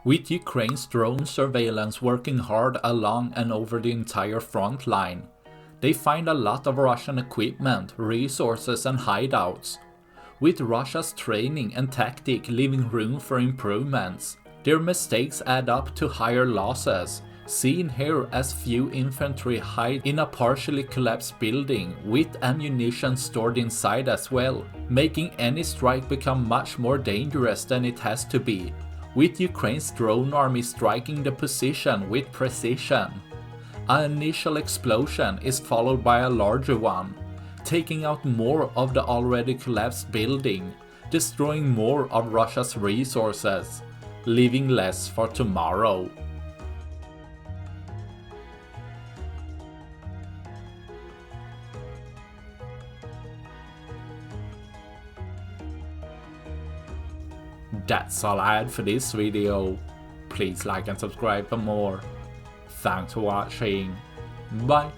With Ukraine's drone surveillance working hard along and over the entire front line, they find a lot of Russian equipment, resources and hideouts. With Russia's training and tactic leaving room for improvements, their mistakes add up to higher losses, seen here as few infantry hide in a partially collapsed building with ammunition stored inside as well, making any strike become much more dangerous than it has to be, with Ukraine's drone army striking the position with precision. An initial explosion is followed by a larger one, taking out more of the already collapsed building, destroying more of Russia's resources, leaving less for tomorrow. That's all I had for this video. Please like and subscribe for more. Thanks for watching. Bye.